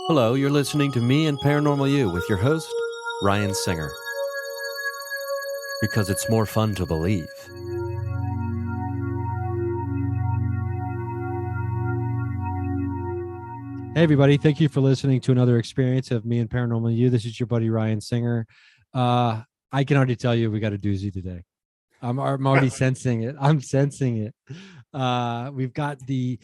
Hello, you're listening to Me and Paranormal You with your host, Ryan Singer. Because it's more fun to believe. Hey, everybody. Thank you for listening to another experience of Me and Paranormal You. This is your buddy, Ryan Singer. I can already tell you we got a doozy today. I'm already sensing it. I'm sensing it. We've got doozy,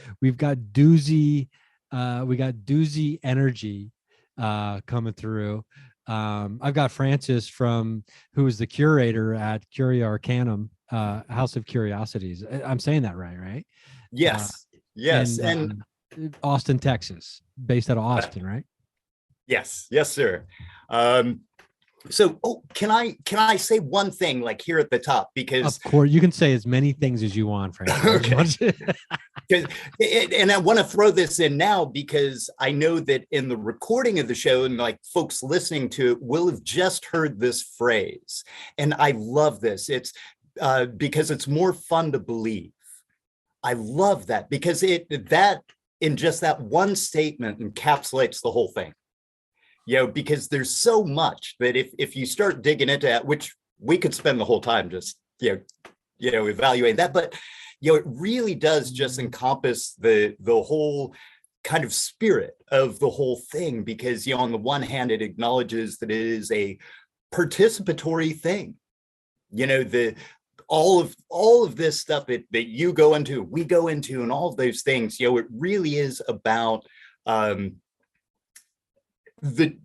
we got doozy energy coming through. I've got Francis who is the curator at Curia Arcanum, House of Curiosities. I'm saying that right? Yes. Yes. And Austin, Texas, based out of Austin, right? Yes, sir. Can I say one thing like here at the top? Because of course you can say as many things as you want, Francis. Okay. And I want to throw this in now because I know that in the recording of the show and like folks listening to it will have just heard this phrase. And I love this. It's because it's more fun to believe. I love that because that in just that one statement encapsulates the whole thing. Because there's so much that if you start digging into that, which we could spend the whole time just, evaluating that, but, it really does just encompass the whole kind of spirit of the whole thing, because, on the one hand, it acknowledges that it is a participatory thing, all of this stuff that you go into, we go into, and all of those things, it really is about the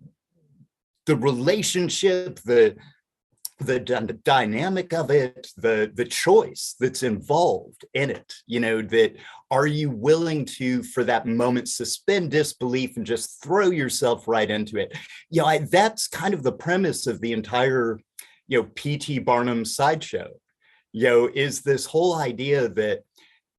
relationship, the dynamic of it, the choice that's involved in it, that are you willing to, for that moment, suspend disbelief and just throw yourself right into it? That's kind of the premise of the entire, P.T. Barnum sideshow, is this whole idea that,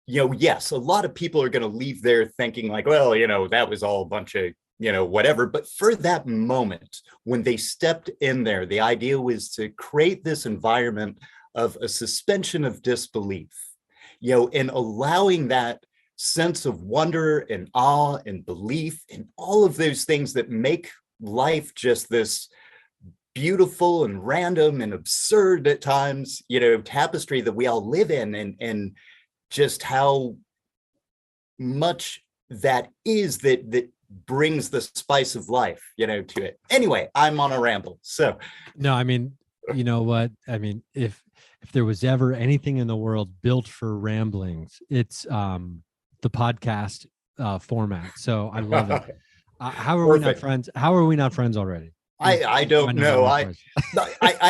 yes, a lot of people are going to leave there thinking like, well, that was all a bunch of, whatever. But for that moment, when they stepped in there, the idea was to create this environment of a suspension of disbelief, and allowing that sense of wonder and awe and belief and all of those things that make life just this beautiful and random and absurd at times, tapestry that we all live in, and just how much that is that brings the spice of life, to it. Anyway, I'm on a ramble. So no, I mean, you know what? I mean, if there was ever anything in the world built for ramblings, it's the podcast format. So I love it. How are we not friends? How are we not friends already? I don't know. I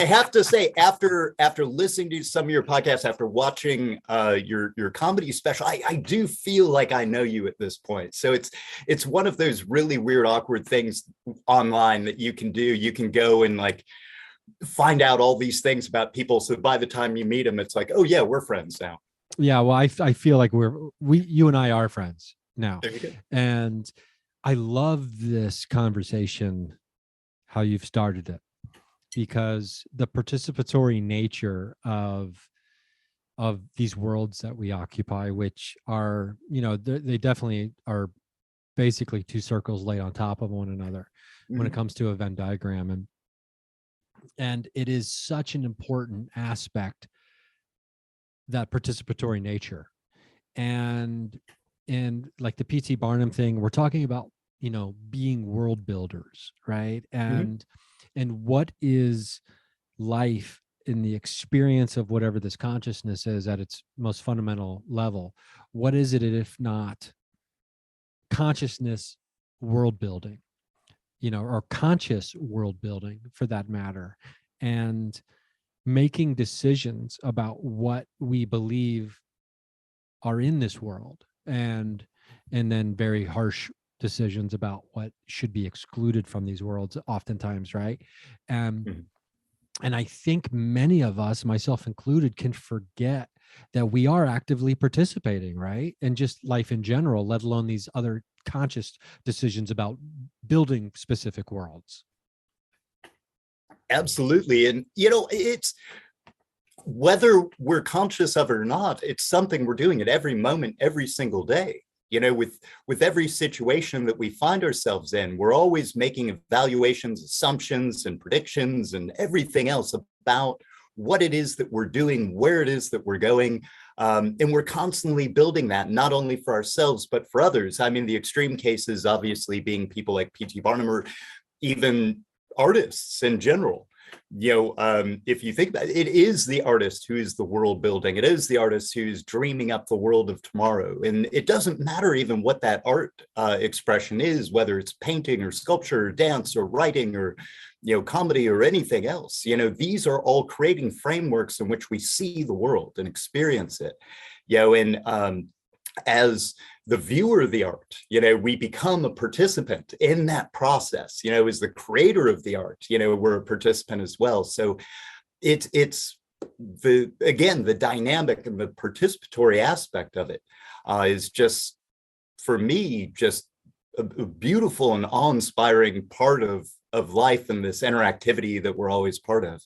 have to say, after listening to some of your podcasts, after watching your comedy special, I do feel like I know you at this point. So it's one of those really weird, awkward things online that you can do. You can go and like find out all these things about people. So by the time you meet them, it's like, oh yeah, we're friends now. Yeah, well, I feel like you and I are friends now, and I love this conversation, how you've started it, because the participatory nature of these worlds that we occupy, which are, they definitely are basically two circles laid on top of one another when it comes to a Venn diagram. And it is such an important aspect, that participatory nature. And like the P.T. Barnum thing, we're talking about, being world builders, right? And what is life in the experience of whatever this consciousness is at its most fundamental level? What is it if not consciousness world building, or conscious world building for that matter, and making decisions about what we believe are in this world, and then very harsh decisions about what should be excluded from these worlds oftentimes, right? And I think many of us, myself included, can forget that we are actively participating, right? And just life in general, let alone these other conscious decisions about building specific worlds. Absolutely. And, it's whether we're conscious of it or not, it's something we're doing at every moment, every single day. with every situation that we find ourselves in, we're always making evaluations, assumptions, and predictions and everything else about what it is that we're doing, where it is that we're going. And we're constantly building that, not only for ourselves, but for others. I mean, the extreme cases, obviously, being people like P.T. Barnum, or even artists in general. If you think about it, it is the artist who is the world building. It is the artist who's dreaming up the world of tomorrow. And it doesn't matter even what that art expression is, whether it's painting or sculpture or dance or writing or comedy or anything else. These are all creating frameworks in which we see the world and experience it. And as the viewer of the art, we become a participant in that process. As the creator of the art, we're a participant as well. So it's the dynamic and the participatory aspect of it is just, for me, just a beautiful and awe-inspiring part of life, and this interactivity that we're always part of.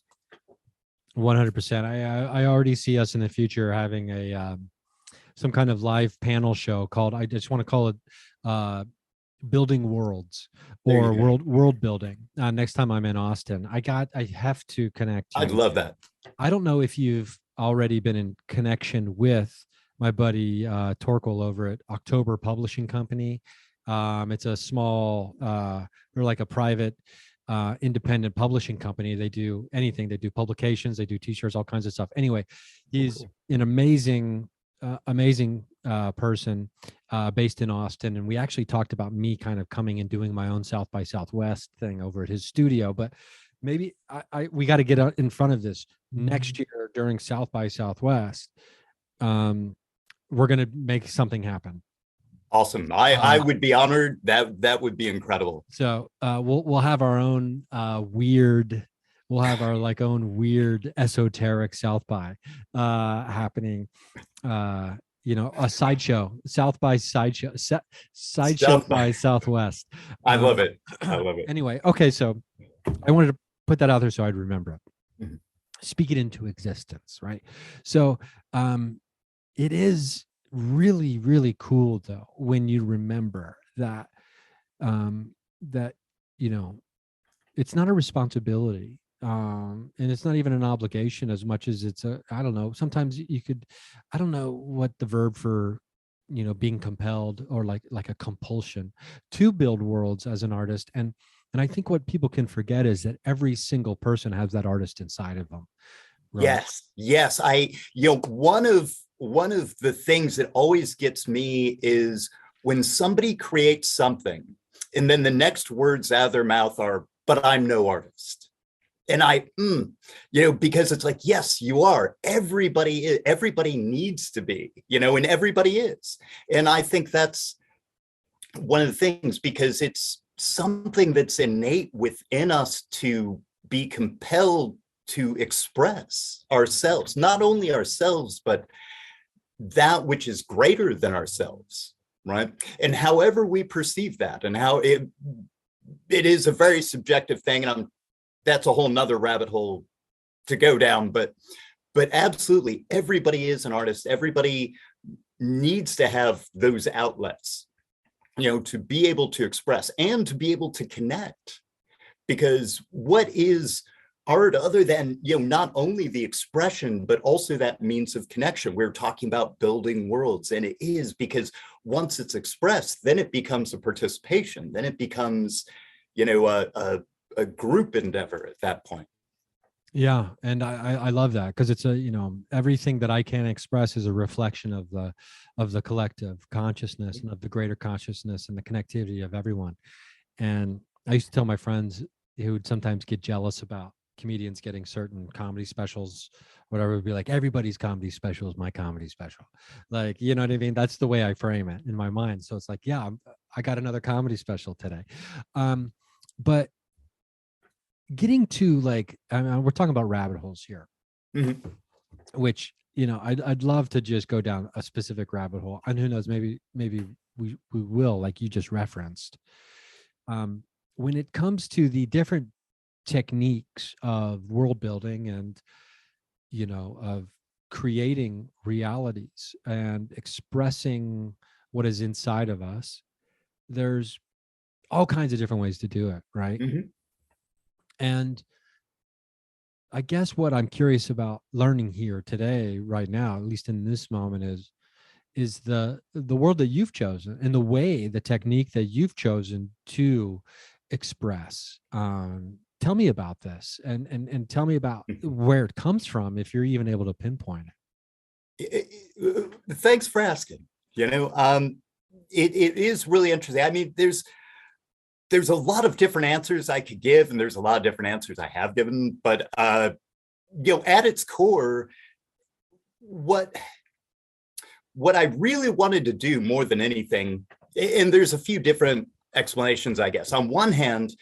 100%. I already see us in the future having a some kind of live panel show called, I just want to call it Building Worlds, or world building. Next time I'm in Austin, I have to connect you. I'd love that. I don't know if you've already been in connection with my buddy Torkel over at October Publishing Company. It's a small, they're like a private independent publishing company. They do anything. They do publications, they do t-shirts, all kinds of stuff. Anyway, he's an amazing person based in Austin. And we actually talked about me kind of coming and doing my own South by Southwest thing over at his studio. But maybe we got to get in front of this next year during South by Southwest. We're going to make something happen. Awesome. I would be honored. That would be incredible. So we'll have our own weird. We'll have our own weird esoteric South by happening. A sideshow, South by sideshow by Southwest. I love it. Anyway, okay, so I wanted to put that out there so I'd remember it. Mm-hmm. Speak it into existence, right? So it is really, really cool though when you remember that it's not a responsibility. And it's not even an obligation as much as it's I don't know, sometimes I don't know what the verb for, being compelled, or like a compulsion to build worlds as an artist. And I think what people can forget is that every single person has that artist inside of them. Right? Yes. One of the things that always gets me is when somebody creates something and then the next words out of their mouth are, "But I'm no artist." And because it's like, yes, you are. Everybody needs to be, and everybody is. And I think that's one of the things, because it's something that's innate within us to be compelled to express ourselves, not only ourselves, but that which is greater than ourselves, right? And however we perceive that, and how it is a very subjective thing, and that's a whole nother rabbit hole to go down, but absolutely, everybody is an artist. Everybody needs to have those outlets, to be able to express and to be able to connect. Because what is art other than, not only the expression, but also that means of connection? We're talking about building worlds, and it is because once it's expressed, then it becomes a participation. Then it becomes, a group endeavor at that point. Yeah. And I love that, because it's everything that I can express is a reflection of the collective consciousness and of the greater consciousness and the connectivity of everyone. And I used to tell my friends who would sometimes get jealous about comedians getting certain comedy specials, whatever, would be like, everybody's comedy special is my comedy special. Like, you know what I mean? That's the way I frame it in my mind. So it's like, yeah, I got another comedy special today. But getting to we're talking about rabbit holes here, mm-hmm. which, I'd love to just go down a specific rabbit hole. And who knows, maybe we will, like you just referenced. When it comes to the different techniques of world building and, of creating realities and expressing what is inside of us, there's all kinds of different ways to do it, right? Mhm. And I guess what I'm curious about learning here today, right now, at least in this moment, is the world that you've chosen and the way, the technique that you've chosen to express. Tell me about this, and tell me about where it comes from, if you're even able to pinpoint it. Thanks for asking. It is really interesting. I mean, there's a lot of different answers I could give, and there's a lot of different answers I have given. But at its core, what I really wanted to do more than anything, and there's a few different explanations, I guess. On one hand,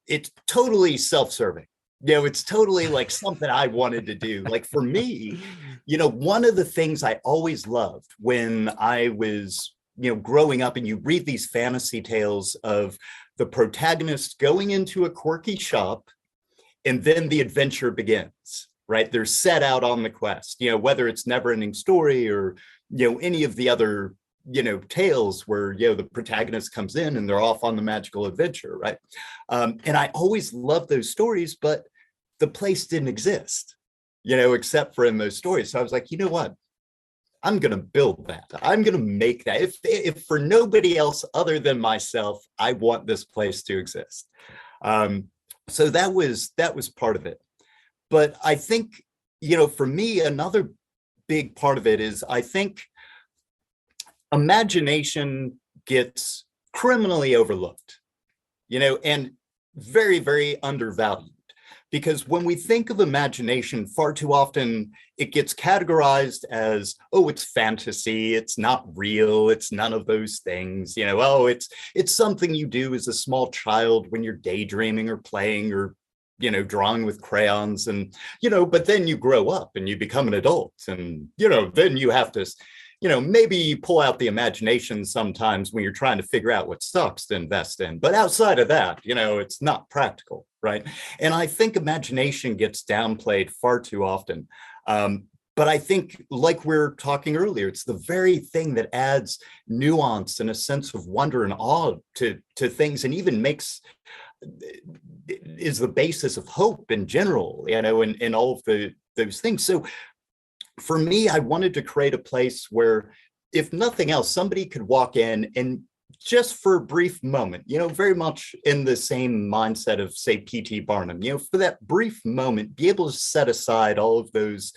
it's totally self-serving. It's totally like something I wanted to do. Like for me, one of the things I always loved when I was, growing up, and you read these fantasy tales of the protagonist going into a quirky shop, and then the adventure begins, right? They're set out on the quest, whether it's Never-Ending Story or, any of the other, tales where, the protagonist comes in and they're off on the magical adventure, right? And I always loved those stories, but the place didn't exist, except for in those stories. So I was like, you know what? I'm going to build that. I'm going to make that. If for nobody else other than myself, I want this place to exist. So that was part of it. But I think, for me, another big part of it is, I think imagination gets criminally overlooked, and very, very undervalued. Because when we think of imagination, far too often it gets categorized as, oh, it's fantasy, it's not real, it's none of those things. It's something you do as a small child when you're daydreaming or playing or, drawing with crayons. And, but then you grow up and you become an adult, and, then you have to, maybe you pull out the imagination sometimes when you're trying to figure out what stocks to invest in. But outside of that, it's not practical, right? And I think imagination gets downplayed far too often. But I think, like we were talking earlier, it's the very thing that adds nuance and a sense of wonder and awe to things, and even is the basis of hope in general, and all of those things. So for me, I wanted to create a place where, if nothing else, somebody could walk in and just for a brief moment, very much in the same mindset of, say, P.T. Barnum, for that brief moment, be able to set aside all of those,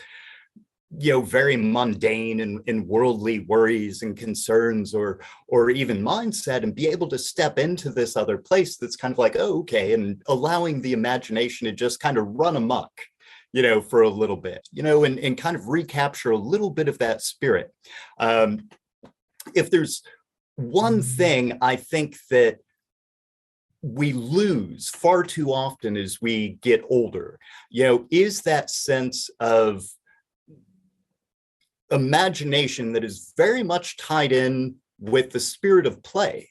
very mundane and worldly worries and concerns, or even mindset, and be able to step into this other place that's kind of like, oh, okay, and allowing the imagination to just kind of run amok, for a little bit, and kind of recapture a little bit of that spirit. If there's one thing I think that we lose far too often as we get older, is that sense of imagination that is very much tied in with the spirit of play.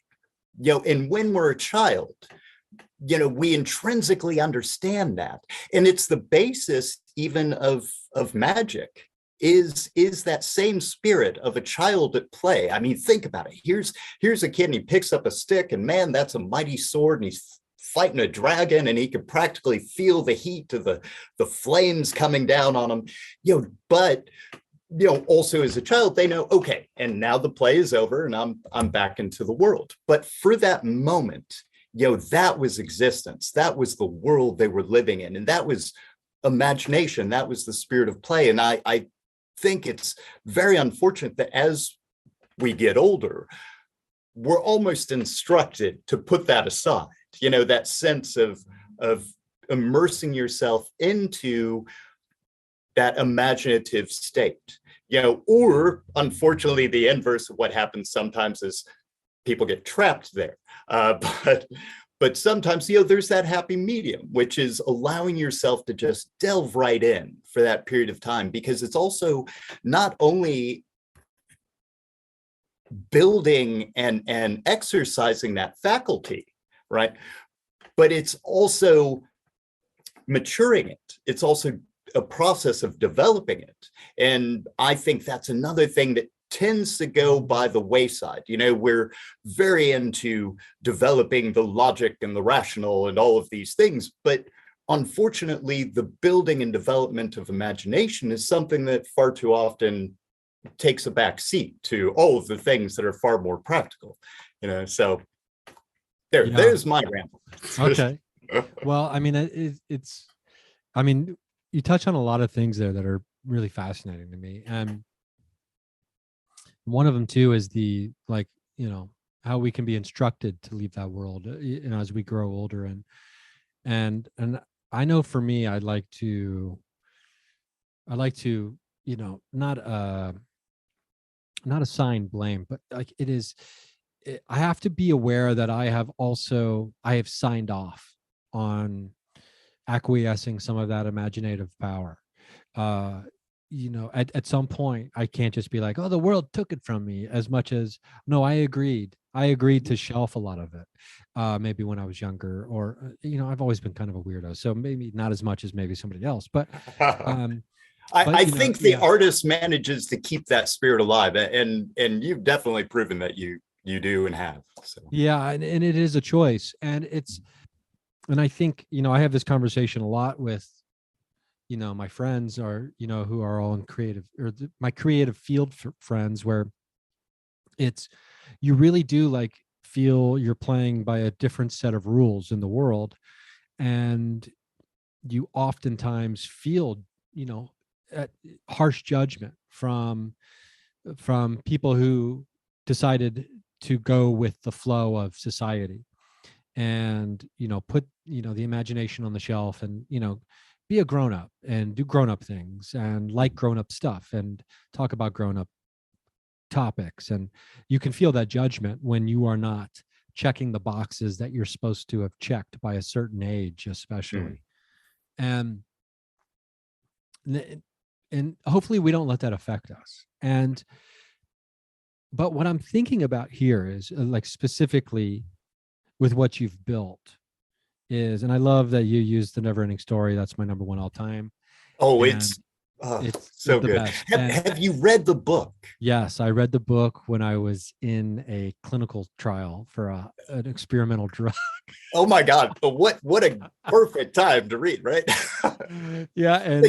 And when we're a child, we intrinsically understand that. And it's the basis even of magic, is that same spirit of a child at play. I mean, think about it. Here's a kid, and he picks up a stick, and man, that's a mighty sword, and he's fighting a dragon, and he can practically feel the heat of the flames coming down on him. But also as a child, they know, okay, and now the play is over, and I'm back into the world. But for that moment, that was existence. That was the world they were living in. And that was imagination. That was the spirit of play. And I think it's very unfortunate that as we get older, we're almost instructed to put that aside, that sense of immersing yourself into that imaginative state, or unfortunately, the inverse of what happens sometimes is people get trapped there. But sometimes, there's that happy medium, which is allowing yourself to just delve right in for that period of time, because it's also not only building and exercising that faculty, right? But it's also maturing it. It's also a process of developing it. And I think that's another thing that tends to go by the wayside. We're very into developing the logic and the rational and all of these things, but unfortunately, the building and development of imagination is something that far too often takes a back seat to all of the things that are far more practical. So there's my ramble. Okay. Well, I mean, it's I mean, you touch on a lot of things there that are really fascinating to me, and one of them too is the how we can be instructed to leave that world, as we grow older, and I know for me, I like to not assign blame, but like I have to be aware that I have signed off on acquiescing some of that imaginative power. At some point I can't just be like, oh, the world took it from me, as much as, no, I agreed to shelf a lot of it, maybe when I was younger, or I've always been kind of a weirdo, so maybe not as much as maybe somebody else, but I think the artist manages to keep that spirit alive, and you've definitely proven that you do and have. So yeah, and it is a choice, and I think I have this conversation a lot with my friends are who are all in creative, or my creative field friends, where you really do feel you're playing by a different set of rules in the world, and you oftentimes feel harsh judgment from people who decided to go with the flow of society, and put the imagination on the shelf, and be a grown-up and do grown-up things, and like grown-up stuff, and talk about grown-up topics. And you can feel that judgment when you are not checking the boxes that you're supposed to have checked by a certain age, especially. And hopefully we don't let that affect us. But what I'm thinking about here is specifically with what you've built is, and I love that you use the Never Ending Story. That's my number one all time. Oh, and it's so good. best. Have you read the book? Yes, I read the book when I was in a clinical trial for an experimental drug. Oh my God! What a perfect time to read, right? Yeah, and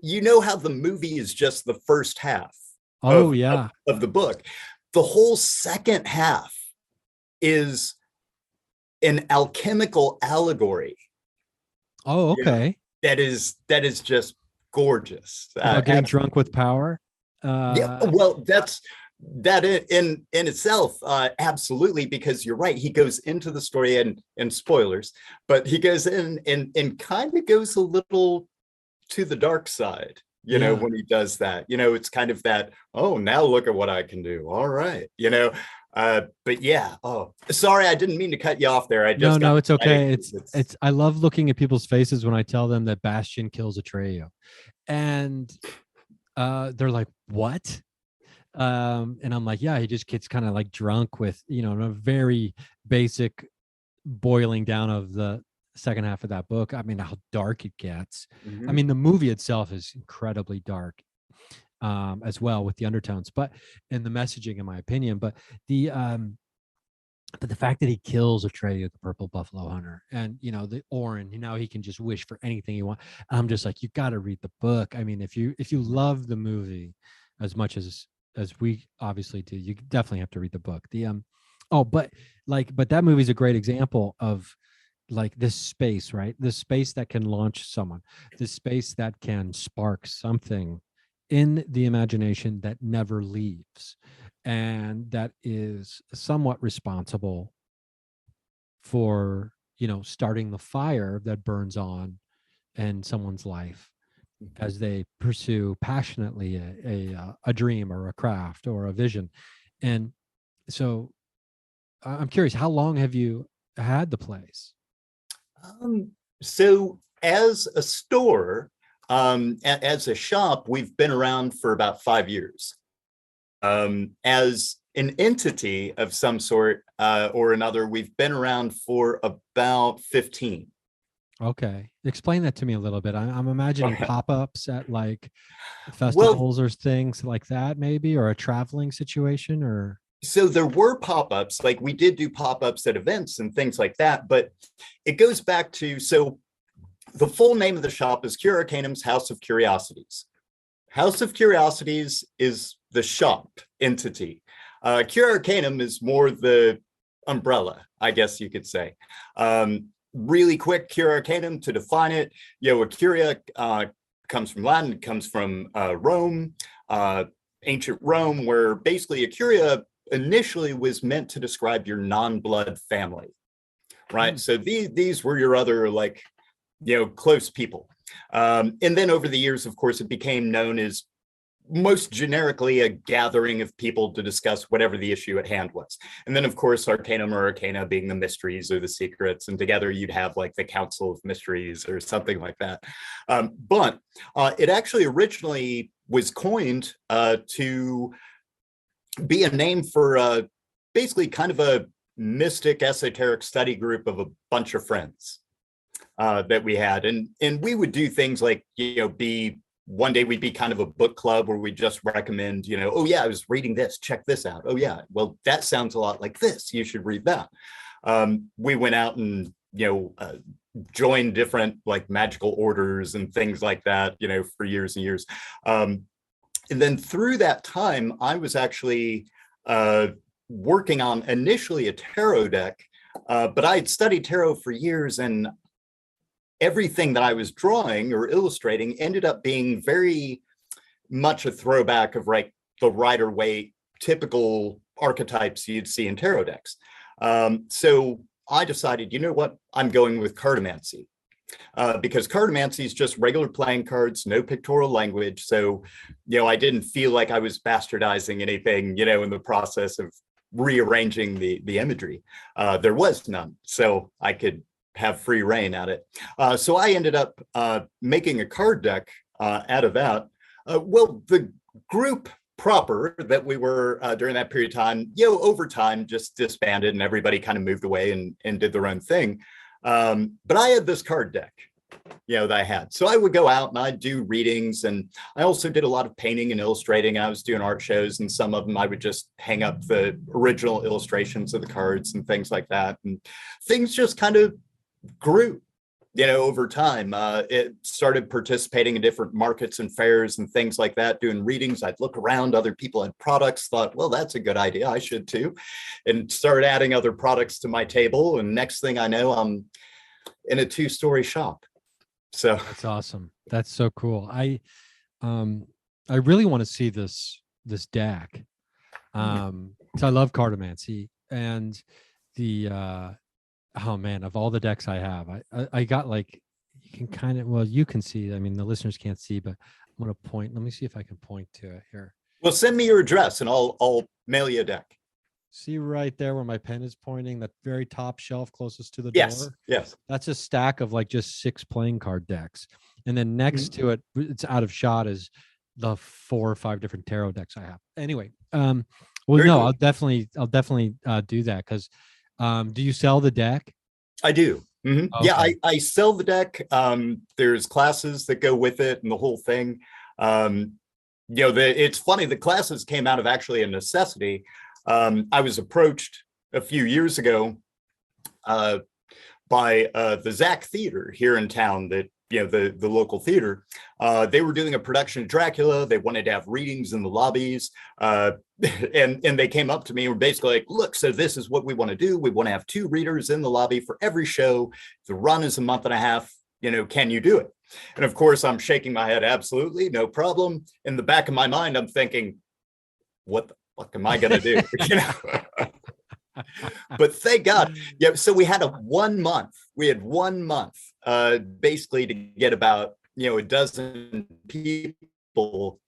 you know how the movie is just the first half. Oh, of the book. The whole second half is an alchemical allegory. Oh, okay. That is just gorgeous. About getting drunk with power. Yeah, well, that in itself, absolutely, because you're right. He goes into the story, and spoilers, but he goes in and kind of goes a little to the dark side. When he does that, it's kind of that, oh, now look at what I can do. All right. But yeah. Oh, sorry. I didn't mean to cut you off there. No, it's okay. It's I love looking at people's faces when I tell them that Bastian kills Atreyu, and they're like, what? And I'm like, yeah, he just gets kind of drunk with, a very basic boiling down of the second half of that book. I mean, how dark it gets. Mm-hmm. I mean, the movie itself is incredibly dark, as well, with the undertones, but in the messaging, in my opinion. But the fact that he kills Atreyu, the purple buffalo hunter, and the Orin, now he can just wish for anything he wants. I'm just like, you got to read the book. I mean, if you love the movie as much as we obviously do, you definitely have to read the book. But that movie's a great example of this space, right? This space that can launch someone, this space that can spark something in the imagination that never leaves, and that is somewhat responsible for starting the fire that burns on in someone's life as they pursue passionately a dream, or a craft, or a vision. And so I'm curious, how long have you had the place? So as a store, as a shop, we've been around for about 5 years. As an entity of some sort or another, we've been around for about 15. Okay. Explain that to me a little bit. I'm imagining Okay. pop-ups at like Well, festivals or things like that, maybe, or a traveling situation, or so there were pop-ups, like we did do pop-ups at events and things like that, but it goes back to, so the full name of the shop is Curia Arcanum's House of Curiosities. House of Curiosities is the shop entity. Curia Arcanum is more the umbrella, I guess you could say. Really quick, Curia Arcanum, to define it, a curia comes from Latin, it comes from Rome, ancient Rome, where basically a curia initially was meant to describe your non-blood family, right? So these were your other, like, close people. And then over the years, of course, it became known as most generically a gathering of people to discuss whatever the issue at hand was. And then, of course, Arcanum or Arcana being the mysteries or the secrets, and together you'd have like the Council of Mysteries or something like that. But it actually originally was coined to be a name for basically kind of a mystic esoteric study group of a bunch of friends that we had. And we would do things like, one day we'd be kind of a book club where we just recommend, oh yeah, I was reading this, check this out. Oh yeah, well, that sounds a lot like this, you should read that. We went out and, joined different like magical orders and things like that, for years and years. And then through that time, I was actually working on initially a tarot deck, but I had studied tarot for years, and everything that I was drawing or illustrating ended up being very much a throwback of like the Rider-Waite typical archetypes you'd see in tarot decks. So I decided, you know what, I'm going with cartomancy. Because cartomancy is just regular playing cards, no pictorial language. So, I didn't feel like I was bastardizing anything, in the process of rearranging the imagery. There was none, so I could have free reign at it. So I ended up making a card deck out of that. Well, the group proper that we were during that period of time, over time just disbanded and everybody kind of moved away and did their own thing. But I had this card deck, that I had. So I would go out and I'd do readings, and I also did a lot of painting and illustrating. I was doing art shows, and some of them I would just hang up the original illustrations of the cards and things like that. And things just kind of grew, over time. It started participating in different markets and fairs and things like that, doing readings. I'd look around, other people had products, thought, well, that's a good idea, I should too, and started adding other products to my table. And next thing I know, I'm in a 2-story shop. So that's awesome. That's so cool. I really want to see this deck. So I love cartomancy, and the oh man, of all the decks I have, I got like, you can kind of, well, you can see, I mean, the listeners can't see, but I'm going to point, let me see if I can point to it here. Well, send me your address and I'll mail you a deck. See right there where my pen is pointing, that very top shelf closest to the door? Yes. That's a stack of like just 6 playing card decks. And then next to it, it's out of shot, is the 4 or 5 different tarot decks I have. Anyway, well, Very no, cool. I'll definitely do that, because do you sell the deck? I do. Mm-hmm. Okay. Yeah, I sell the deck. There's classes that go with it and the whole thing. It's funny, the classes came out of actually a necessity. I was approached a few years ago by the Zach Theater here in town, that the local theater. They were doing a production of Dracula. They wanted to have readings in the lobbies, and they came up to me and were basically like, look, so this is what we want to do. We want to have 2 readers in the lobby for every show. The run is a month and a half. Can you do it? And of course, I'm shaking my head, absolutely, no problem. In the back of my mind, I'm thinking, what the fuck am I going to do? But thank God. Yeah. So we had 1 month. We had 1 month basically to get about, a dozen people,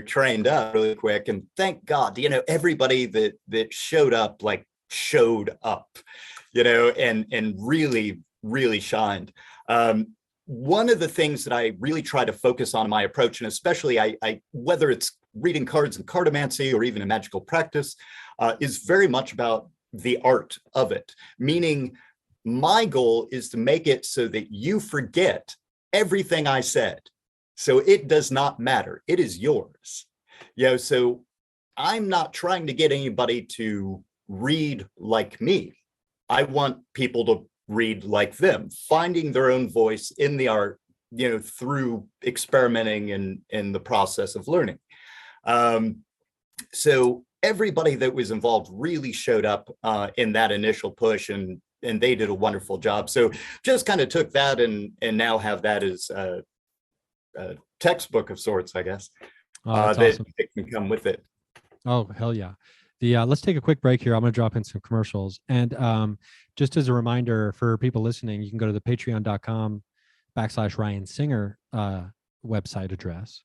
trained up really quick. And thank God, everybody that showed up, and really, really shined. One of the things that I really try to focus on in my approach, and especially I whether it's reading cards in cartomancy or even a magical practice, is very much about the art of it, meaning my goal is to make it so that you forget everything I said. So it does not matter. It is yours. So I'm not trying to get anybody to read like me. I want people to read like them, finding their own voice in the art, through experimenting and in the process of learning. So everybody that was involved really showed up in that initial push, and they did a wonderful job. So just kind of took that and now have that as a textbook of sorts, I guess. That's that awesome. can come with it. Oh, hell yeah. Let's take a quick break here. I'm going to drop in some commercials. And just as a reminder for people listening, you can go to the patreon.com/Ryan Singer website address,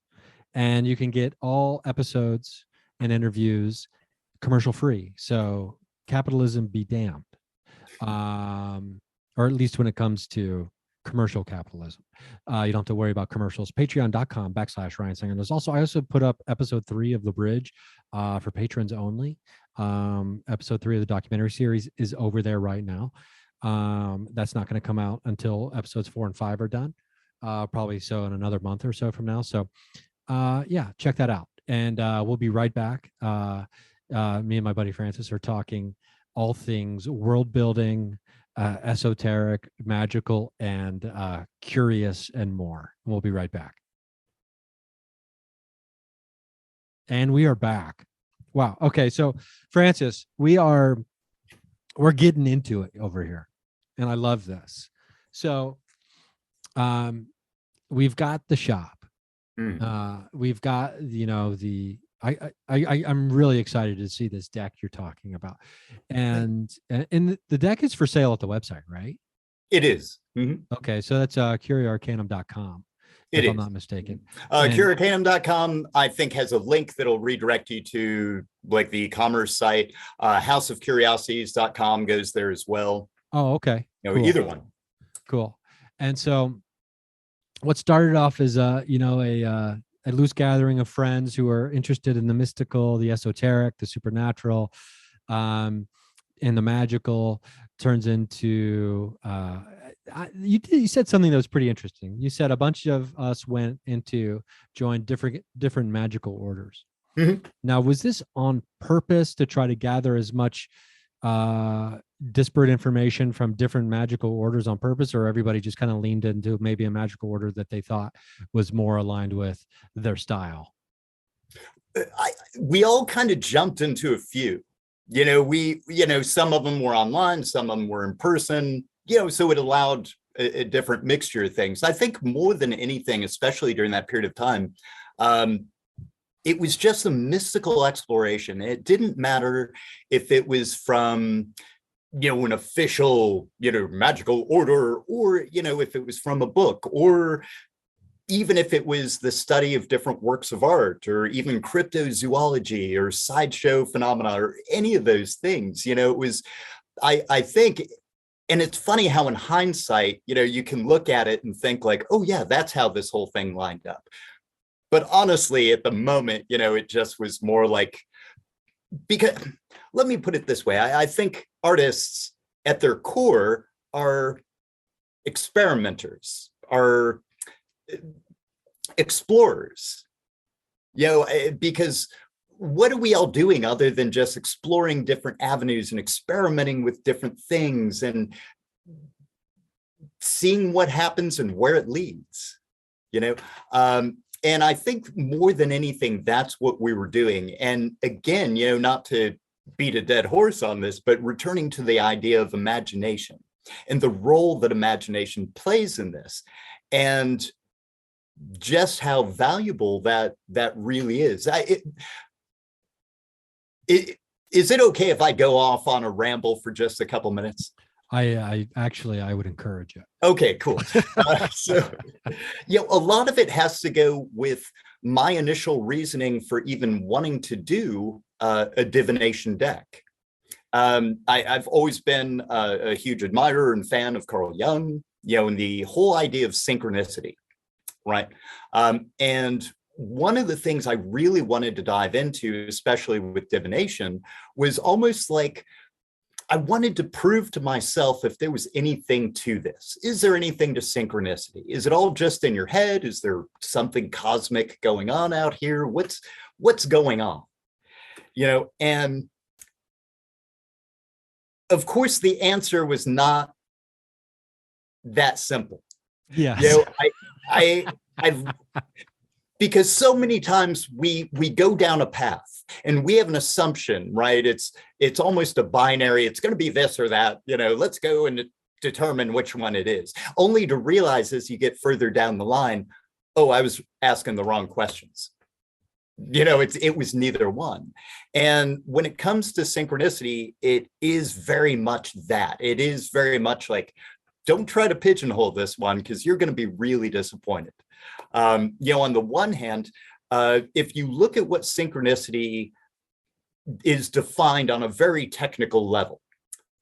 and you can get all episodes and interviews commercial free. So capitalism be damned. Or at least when it comes to commercial capitalism. You don't have to worry about commercials. Patreon.com/Ryan Singer. I also put up episode 3 of The Bridge for patrons only. Episode 3 of the documentary series is over there right now. That's not going to come out until episodes 4 and 5 are done. Probably so in another month or so from now. So yeah, check that out. And we'll be right back. Me and my buddy Francis are talking all things world building, esoteric, magical, and curious, and more. We'll be right back. And we are back. Wow. Okay. So Francis, we're getting into it over here, and I love this. So we've got the shop. We've got, I'm really excited to see this deck you're talking about, and the deck is for sale at the website, right? It is. Okay, so that's curiaarcanum.com, if I'm not mistaken. Curiaarcanum.com, I think, has a link that'll redirect you to like the e-commerce site. houseofcuriosities.com goes there as well. Oh, okay. Cool. Either one. Cool. And so what started off as a loose gathering of friends who are interested in the mystical, the esoteric, the supernatural, and the magical turns into, you said something that was pretty interesting. You said a bunch of us went into join different magical orders. Now, was this on purpose to try to gather as much disparate information from different magical orders on purpose, or everybody just kind of leaned into maybe a magical order that they thought was more aligned with their style? We all kind of jumped into a few. Some of them were online, some of them were in person, so it allowed a different mixture of things. I think more than anything, especially during that period of time, it was just a mystical exploration. It didn't matter if it was from, an official, magical order, or, if it was from a book, or even if it was the study of different works of art, or even cryptozoology or sideshow phenomena, or any of those things. It was, I think, and it's funny how in hindsight, you can look at it and think like, oh yeah, that's how this whole thing lined up. But honestly, at the moment, it just was more like, because let me put it this way. I think artists at their core are experimenters, are explorers, because what are we all doing other than just exploring different avenues and experimenting with different things and seeing what happens and where it leads, and I think more than anything, that's what we were doing. And again, not to beat a dead horse on this, but returning to the idea of imagination and the role that imagination plays in this, and just how valuable that really is. Is it okay if I go off on a ramble for just a couple minutes? I would encourage it. Okay, cool. So, a lot of it has to go with my initial reasoning for even wanting to do a divination deck. I've always been a huge admirer and fan of Carl Jung, and the whole idea of synchronicity, right? And one of the things I really wanted to dive into, especially with divination, was almost like, I wanted to prove to myself if there was anything to this. Is there anything to synchronicity? Is it all just in your head? Is there something cosmic going on out here? What's going on? And of course, the answer was not that simple. Yes. I because so many times we go down a path and we have an assumption, right? It's almost a binary. It's going to be this or that. Let's go and determine which one it is. Only to realize as you get further down the line, oh, I was asking the wrong questions. It was neither one. And when it comes to synchronicity, it is very much that. It is very much like, don't try to pigeonhole this one because you're going to be really disappointed. On the one hand, if you look at what synchronicity is defined on a very technical level,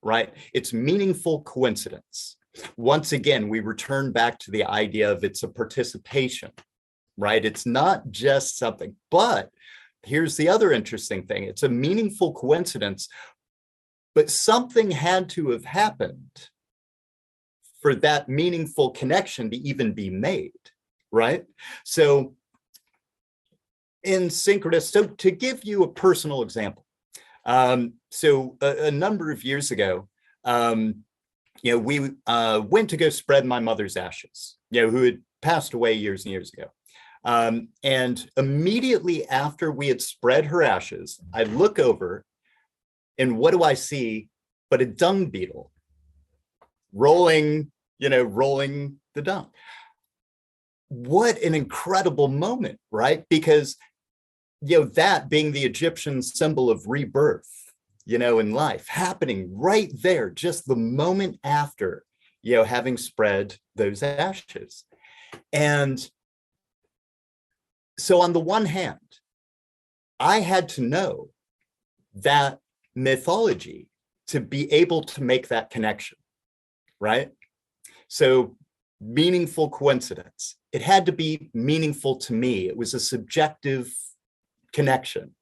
right? It's meaningful coincidence. Once again, we return back to the idea of it's a participation, right? It's not just something, but here's the other interesting thing. It's a meaningful coincidence, but something had to have happened for that meaningful connection to even be made, right? So in synchronous, so to give you a personal example, so a number of years ago, we went to go spread my mother's ashes, who had passed away years and years ago. And immediately after we had spread her ashes, I look over and what do I see but a dung beetle rolling the dung. What an incredible moment, right? Because, that being the Egyptian symbol of rebirth, in life, happening right there, just the moment after, having spread those ashes. And so on the one hand, I had to know that mythology to be able to make that connection, right? So meaningful coincidence. It had to be meaningful to me. It was a subjective connection.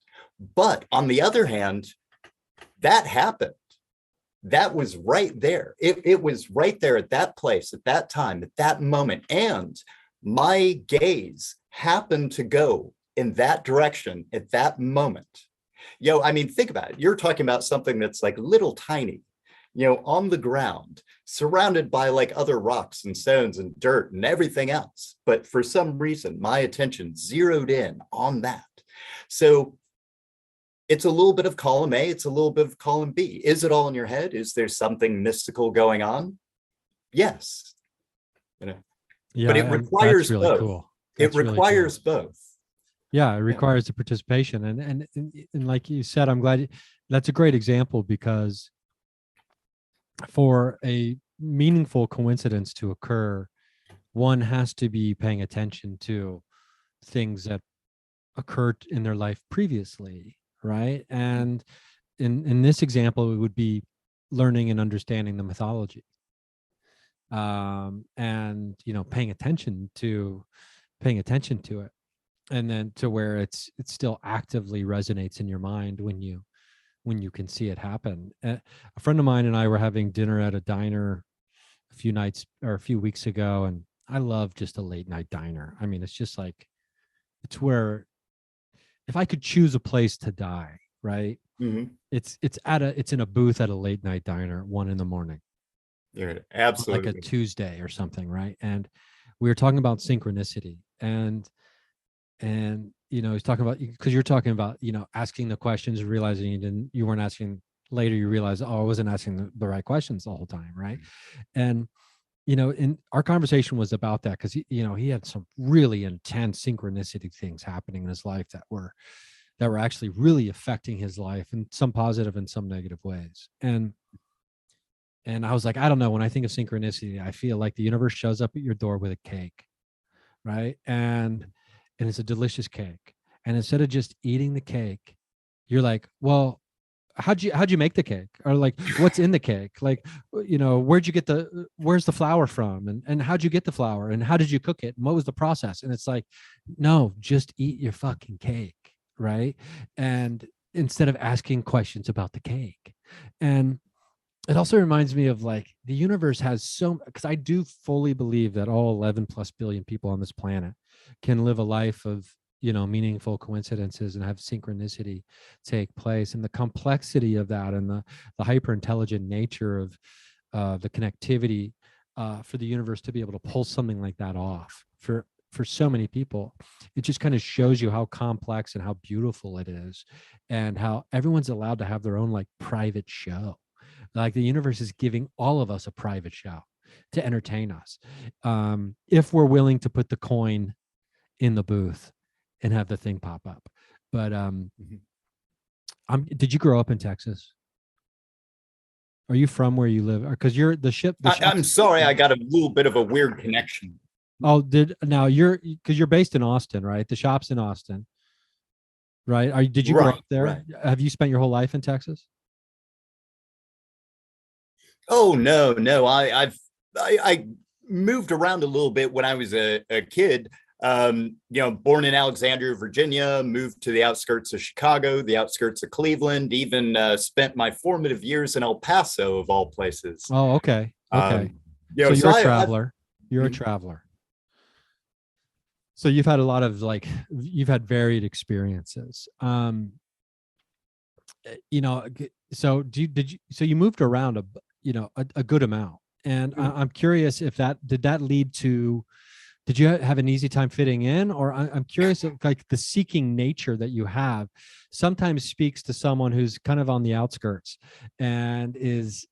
But on the other hand, that happened. That was right there. It was right there at that place, at that time, at that moment. And my gaze happened to go in that direction at that moment. Think about it. You're talking about something that's like little tiny, on the ground, surrounded by like other rocks and stones and dirt and everything else. But for some reason, my attention zeroed in on that. So it's a little bit of column A, it's a little bit of column B. Is it all in your head? Is there something mystical going on? Yes. Yeah, but it requires really both. Cool. It requires really cool. Both. Yeah, it requires the participation. And like you said, I'm glad that's a great example, because for a meaningful coincidence to occur, one has to be paying attention to things that occurred in their life previously, right? And in this example, it would be learning and understanding the mythology, and paying attention to it, and then to where it still actively resonates in your mind when you can see it happen. A friend of mine and I were having dinner at a diner a few weeks ago, and I love just a late night diner. I mean, it's just like, it's where, if I could choose a place to die, right? Mm-hmm. It's in a booth at a late night diner, 1 a.m. Yeah, absolutely. Like a Tuesday or something, right? And we were talking about synchronicity, and he's talking about, because you're talking about, asking the questions, realizing you weren't asking. Later you realize, I wasn't asking the right questions the whole time, right? And in our conversation was about that, because he had some really intense synchronicity things happening in his life that were actually really affecting his life in some positive and some negative ways. And I was like, I don't know, when I think of synchronicity, I feel like the universe shows up at your door with a cake, right? And it's a delicious cake. And instead of just eating the cake, you're like, well, how'd you make the cake? Or like, what's in the cake? Like, where's the flour from? And how'd you get the flour? And how did you cook it? And what was the process? And it's like, no, just eat your fucking cake, right? And instead of asking questions about the cake. And it also reminds me of like the universe has so, because I do fully believe that all 11 plus billion people on this planet can live a life of, meaningful coincidences and have synchronicity take place, and the complexity of that, and the hyper intelligent nature of the connectivity for the universe to be able to pull something like that off for so many people. It just kind of shows you how complex and how beautiful it is, and how everyone's allowed to have their own like private show. Like the universe is giving all of us a private show to entertain us, if we're willing to put the coin in the booth and have the thing pop up. But did you grow up in Texas? Are you from where you live? Because you're the ship. I'm sorry, I got a little bit of a weird connection. Oh, because you're based in Austin, right? The shop's in Austin, right? Did you grow up there? Right. Have you spent your whole life in Texas? Oh no, I moved around a little bit when I was a kid. Born in Alexandria, Virginia, moved to the outskirts of Chicago, the outskirts of Cleveland, even spent my formative years in El Paso, of all places. Oh, okay. So you're a traveler. You're a traveler. So you've had a lot of you've had varied experiences. So so you moved around a good amount, and I'm curious if did that lead to, did you have an easy time fitting in? Or I'm curious if like the seeking nature that you have sometimes speaks to someone who's kind of on the outskirts and is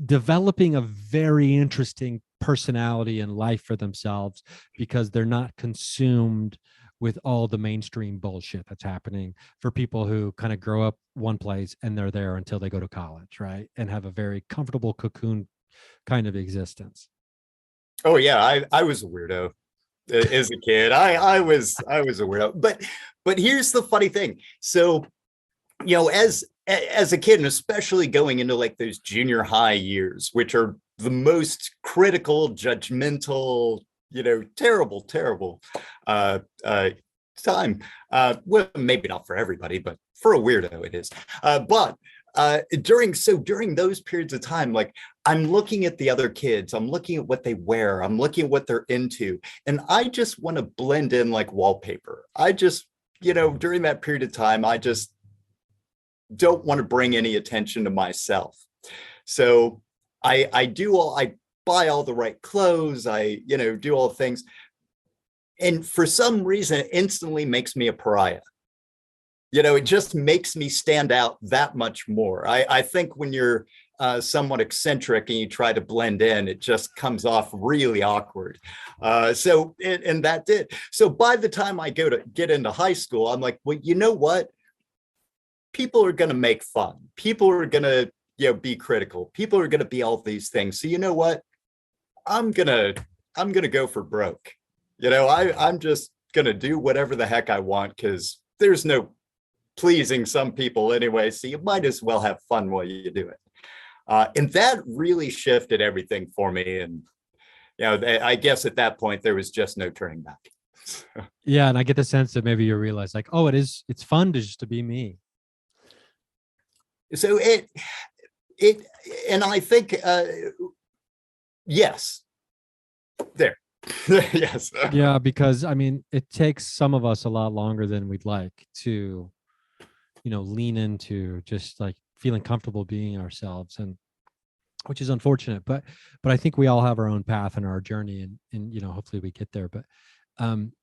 developing a very interesting personality and life for themselves, because they're not consumed with all the mainstream bullshit that's happening for people who kind of grow up one place and they're there until they go to college, right? And have a very comfortable cocoon kind of existence. Oh yeah, I was a weirdo as a kid. I was a weirdo. But here's the funny thing. So, as a kid, and especially going into like those junior high years, which are the most critical, judgmental, terrible time. Well, maybe not for everybody, but for a weirdo it is. But during those periods of time, like I'm looking at the other kids, I'm looking at what they wear, I'm looking at what they're into, and I just want to blend in like wallpaper. I just, during that period of time, I just don't want to bring any attention to myself. So I buy all the right clothes, I do all the things, and for some reason it instantly makes me a pariah. It just makes me stand out that much more. I think when you're somewhat eccentric and you try to blend in, it just comes off really awkward. And that did. So by the time I get into high school, I'm like, well, you know what? People are going to make fun. People are going to, be critical. People are going to be all these things. So you know what? I'm going to go for broke. I'm just going to do whatever the heck I want, because there's no pleasing some people anyway, so you might as well have fun while you do it. And that really shifted everything for me. And I guess at that point there was just no turning back. Yeah, and I get the sense that maybe you realize like, oh, it's fun to be me. So and I think yes, there. Yes. Yeah, because I mean, it takes some of us a lot longer than we'd like to lean into just like feeling comfortable being ourselves, and which is unfortunate, but I think we all have our own path and our journey, and hopefully we get there. But I'm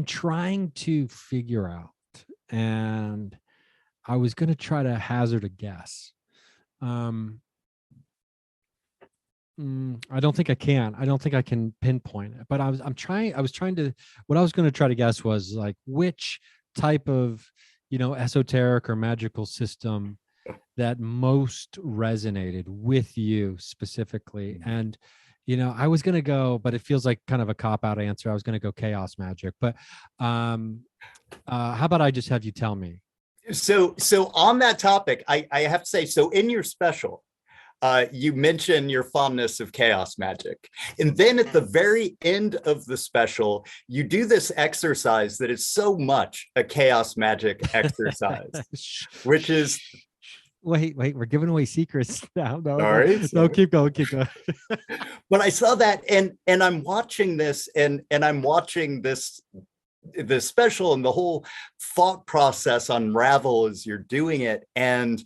trying to figure out, and I was going to try to hazard a guess. I don't think I can. I don't think I can pinpoint it, but I was trying to, what I was going to try to guess was like which type of esoteric or magical system that most resonated with you specifically. And I was going to go, but it feels like kind of a cop-out answer. I was going to go chaos magic, but how about I just have you tell me? So on that topic, I have to say, so in your special, you mentioned your fondness of chaos magic. And then at the very end of the special, you do this exercise that is so much a chaos magic exercise, which is Wait, we're giving away secrets now. No, Sorry. keep going. But I saw that, and I'm watching this, and I'm watching this special, and the whole thought process unravel as you're doing it. And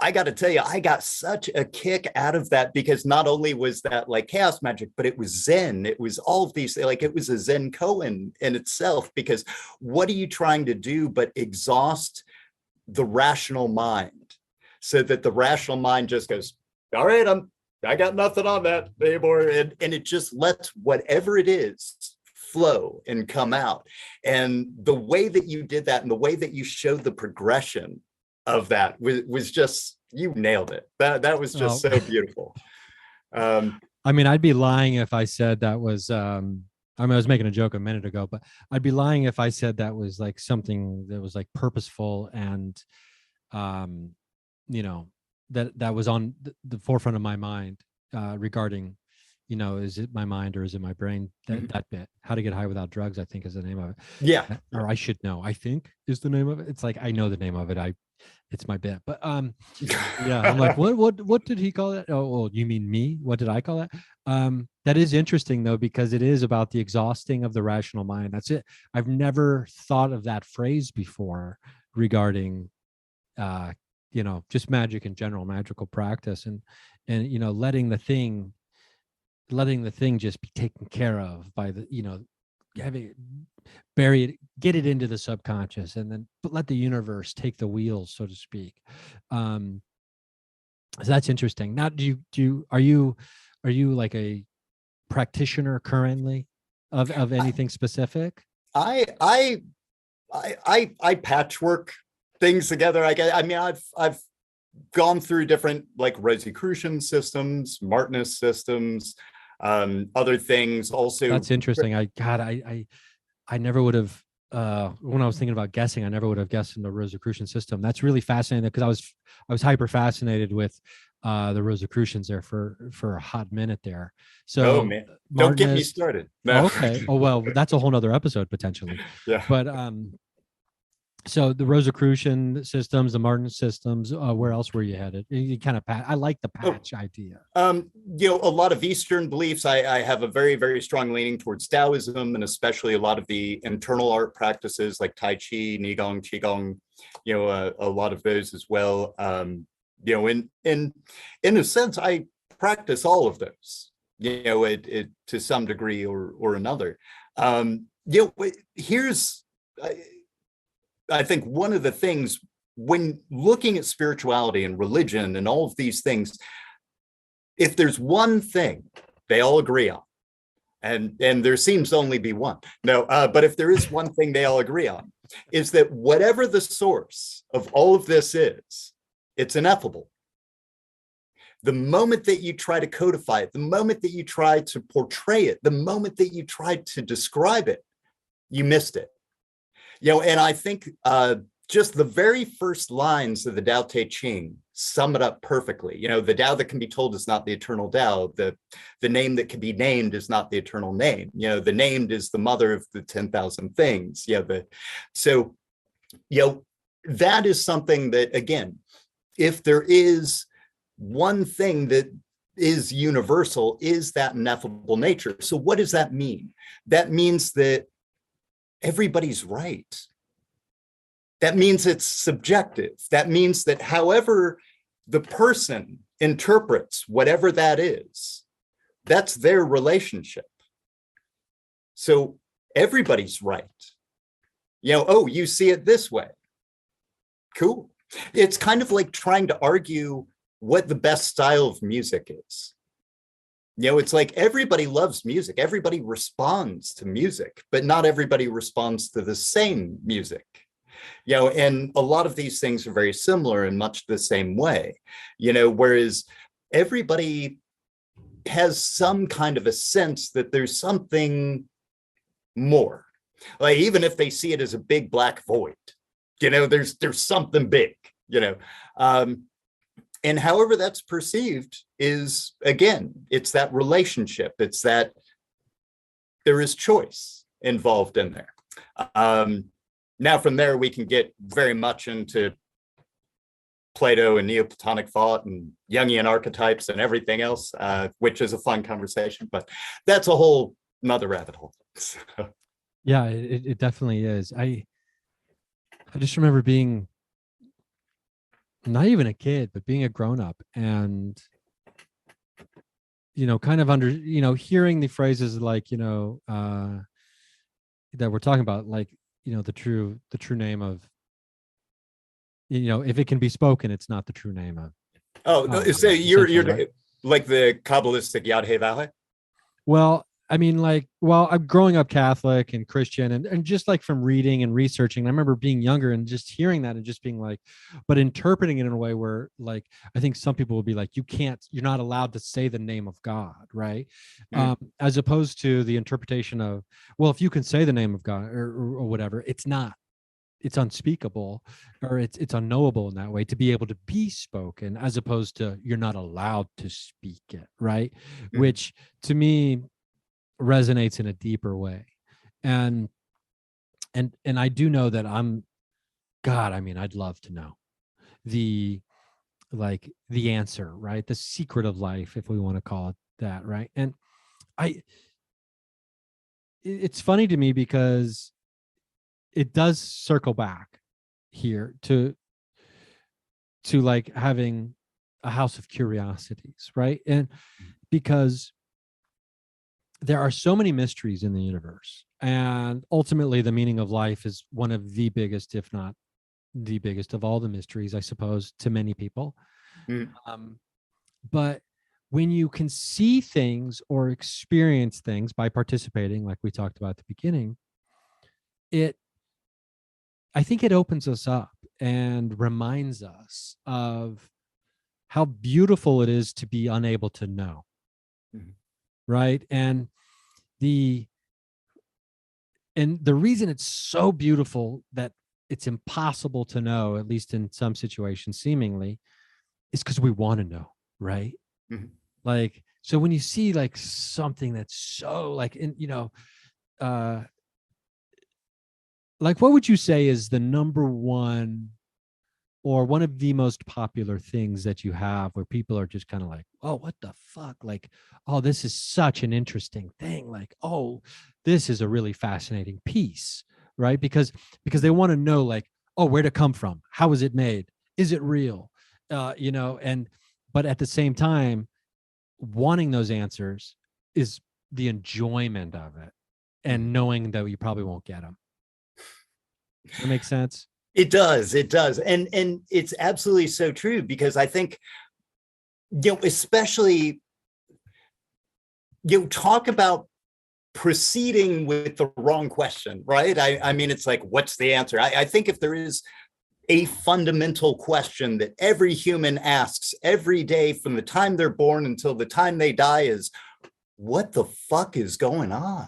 I got to tell you, I got such a kick out of that, because not only was that like chaos magic, but it was Zen. It was all of these, like it was a Zen koan in itself, because what are you trying to do but exhaust the rational mind, so that the rational mind just goes, all right, I got nothing on that anymore. And it just lets whatever it is flow and come out. And the way that you did that, and the way that you showed the progression of that was just, you nailed it. That was just so beautiful. I mean, I'd be lying if I said that was I was making a joke a minute ago, but I'd be lying if I said that was like something that was like purposeful and that was on the forefront of my mind regarding, is it my mind or is it my brain? That bit, How to Get High Without Drugs, I think is the name of it. Yeah. Or I should know, I think is the name of it. It's like, I know the name of it. It's my bit, but yeah, I'm like, what did he call it? Oh, well, you mean me? What did I call that? That is interesting though, because it is about the exhausting of the rational mind. That's it. I've never thought of that phrase before regarding, just magic in general, magical practice, and letting the thing just be taken care of by the, having it, bury it, get it into the subconscious, and then let the universe take the wheels, so to speak. So that's interesting. Now, are you like a practitioner currently of anything specific? I patchwork things together. I mean, I've gone through different like Rosicrucian systems, Martinist systems, other things also. That's interesting. I never would have, when I was thinking about guessing, I never would have guessed in the Rosicrucian system. That's really fascinating, because I was hyper fascinated with the Rosicrucians there for a hot minute there. So, oh man, don't get me started. No. Okay. Oh well, that's a whole nother episode potentially. Yeah. But so the Rosicrucian systems, the Martin systems, where else were you headed? You kind of I like the patch idea. A lot of Eastern beliefs. I have a very, very strong leaning towards Taoism, and especially a lot of the internal art practices like Tai Chi, Nigong, Qigong, a lot of those as well. In a sense, I practice all of those, it to some degree or another. Here's, I think one of the things when looking at spirituality and religion and all of these things, if there's one thing they all agree on, and there seems to only be one. No, but if there is one thing they all agree on, is that whatever the source of all of this is, it's ineffable. The moment that you try to codify it, the moment that you try to portray it, the moment that you try to describe it, you missed it. And I think just the very first lines of the Tao Te Ching sum it up perfectly. The Tao that can be told is not the eternal Tao. The name that can be named is not the eternal name. The named is the mother of the 10,000 things. So that is something that, again, if there is one thing that is universal, is that ineffable nature. So what does that mean? That means that everybody's right. That means it's subjective. That means that however the person interprets whatever that is, that's their relationship. So everybody's right. You see it this way. Cool. It's kind of like trying to argue what the best style of music is. It's like everybody loves music. Everybody responds to music, but not everybody responds to the same music. And a lot of these things are very similar in much the same way, whereas everybody has some kind of a sense that there's something more. Like, even if they see it as a big black void, there's something big, and however that's perceived is, again, it's that relationship. It's that there is choice involved in there. Now, from there, we can get very much into Plato and Neoplatonic thought and Jungian archetypes and everything else, which is a fun conversation, but that's a whole another rabbit hole. Yeah, it definitely is. I just remember being not even a kid, but being a grown up and, kind of hearing the phrases like, that we're talking about, like, the true name of, if it can be spoken, it's not the true name of. So you're right? like the Kabbalistic Yad He Vahe? Well, I mean, like, I'm growing up Catholic and Christian and just like from reading and researching, I remember being younger and just hearing that and just being like, but interpreting it in a way where, like, I think some people will be like, you're not allowed to say the name of God, right? As opposed to the interpretation of, well, if you can say the name of God or whatever, it's unspeakable, or it's unknowable in that way to be able to be spoken, as opposed to you're not allowed to speak it, right? Which to me resonates in a deeper way. And I do know that I'd love to know the answer, right? The secret of life, if we want to call it that, right? And it's funny to me because it does circle back here to like having a house of curiosities, right? And because there are so many mysteries in the universe, and ultimately the meaning of life is one of the biggest, if not the biggest of all the mysteries, I suppose, to many people. But when you can see things or experience things by participating, like we talked about at the beginning, I think it opens us up and reminds us of how beautiful it is to be unable to know. Right. And the reason it's so beautiful that it's impossible to know, at least in some situations, seemingly, is because we want to know. Right. Like, so when you see like something that's so like, like, what would you say is the number one or one of the most popular things that you have where people are just kind of like, oh, what the fuck? Like, oh, this is such an interesting thing. Like, oh, this is a really fascinating piece, right? Because they want to know, like, oh, where'd it come from? How was it made? Is it real? But at the same time, wanting those answers is the enjoyment of it and knowing that you probably won't get them. Does that make sense? It does. And it's absolutely so true, because I think, especially, talk about proceeding with the wrong question, right? I mean, it's like, what's the answer? I think if there is a fundamental question that every human asks every day from the time they're born until the time they die is, what the fuck is going on?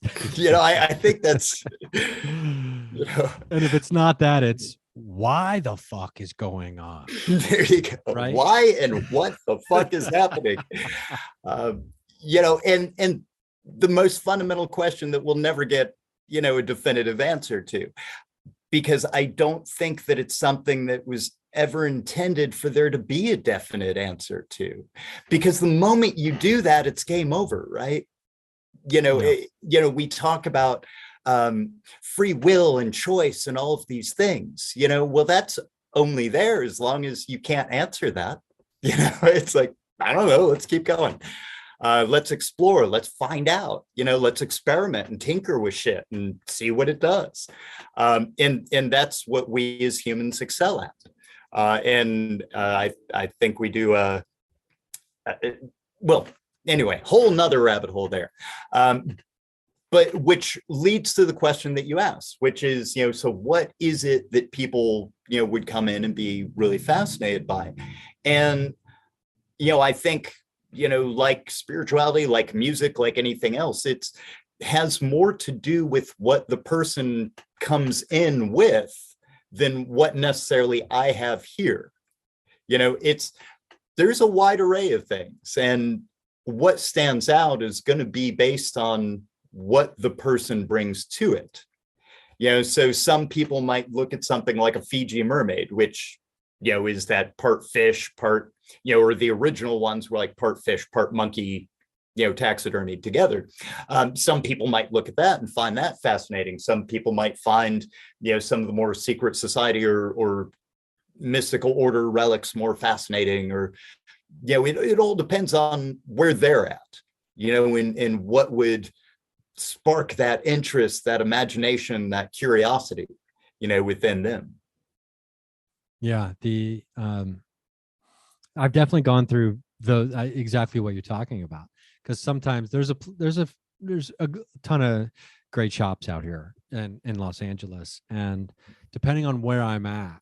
I think that's, and if it's not that, it's why the fuck is going on? There you go. Right? Why and what the fuck is happening? And the most fundamental question that we'll never get, a definitive answer to, because I don't think that it's something that was ever intended for there to be a definite answer to, because the moment you do that, it's game over, right? We talk about free will and choice and all of these things, well, that's only there as long as you can't answer that. It's like, I don't know, let's keep going. Let's explore, let's find out, let's experiment and tinker with shit and see what it does. And that's what we as humans excel at. I think we do, well, anyway, whole nother rabbit hole there. But which leads to the question that you asked, which is, so what is it that people, would come in and be really fascinated by? And, I think, like spirituality, like music, like anything else, it has more to do with what the person comes in with than what necessarily I have here. There's a wide array of things, and what stands out is going to be based on what the person brings to it. So some people might look at something like a Fiji mermaid, which is that part fish, part, or the original ones were like part fish, part monkey, taxidermy together. Some people might look at that and find that fascinating. Some people might find, some of the more secret society or mystical order relics more fascinating, or, it all depends on where they're at, in what would spark that interest, that imagination, that curiosity, within them. Yeah. I've definitely gone through exactly what you're talking about, because sometimes there's a ton of great shops out here in Los Angeles, and depending on where I'm at,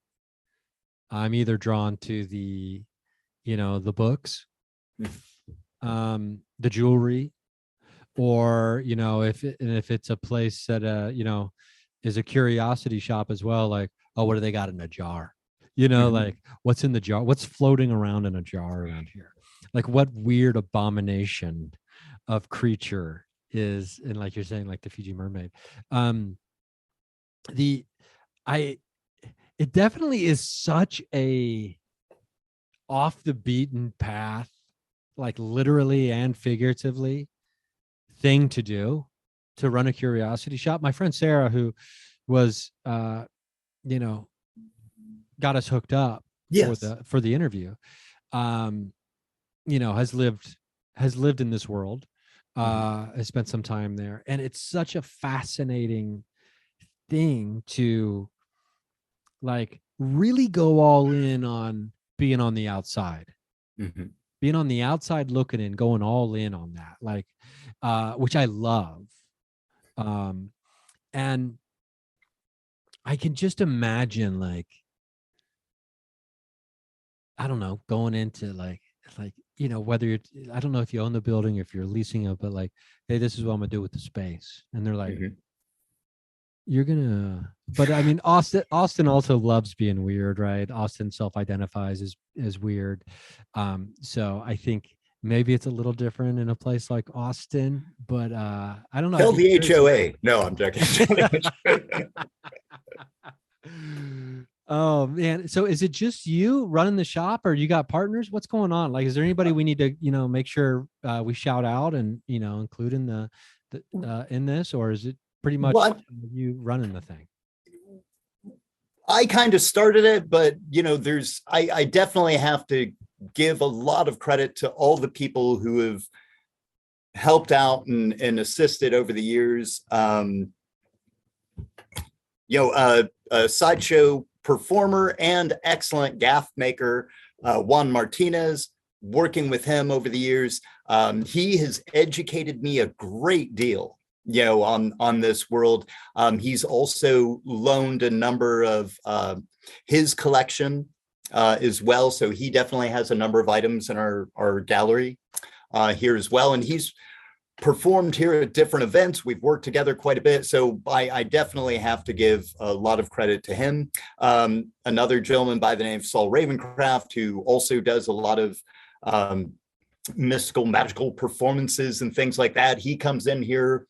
I'm either drawn to the books, the jewelry, or if it's a place that is a curiosity shop as well, like, oh, what do they got in a jar? Like, what's in the jar? What's floating around in a jar around here? Like, what weird abomination of creature is, and like you're saying, like the Fiji mermaid. It definitely is such a off the beaten path, like literally and figuratively, thing to do, to run a curiosity shop. My friend Sarah, who was got us hooked up for the interview, has lived in this world, has spent some time there, and it's such a fascinating thing to like really go all in on being on the outside, being on the outside looking in, going all in on that, like, which I love. And I can just imagine, like, I don't know, going into like, whether you're, I don't know if you own the building, if you're leasing it, but like, hey, this is what I'm gonna do with the space. And they're like, you're gonna, but I mean, Austin also loves being weird, right? Austin self-identifies as weird. So I think maybe it's a little different in a place like Austin, but I don't know. Tell the HOA. No, I'm joking. Oh man. So is it just you running the shop, or you got partners? What's going on? Like, is there anybody we need to, make sure we shout out and, include in the in this, or is it pretty much you running the thing? I kind of started it, but I definitely have to give a lot of credit to all the people who have helped out and assisted over the years. A sideshow performer and excellent gaff maker, Juan Martinez, working with him over the years. He has educated me a great deal, on this world. He's also loaned a number of his collection as well. So he definitely has a number of items in our gallery here as well. And he's performed here at different events. We've worked together quite a bit. So I definitely have to give a lot of credit to him. Another gentleman by the name of Saul Ravencraft, who also does a lot of mystical, magical performances and things like that. He comes in here,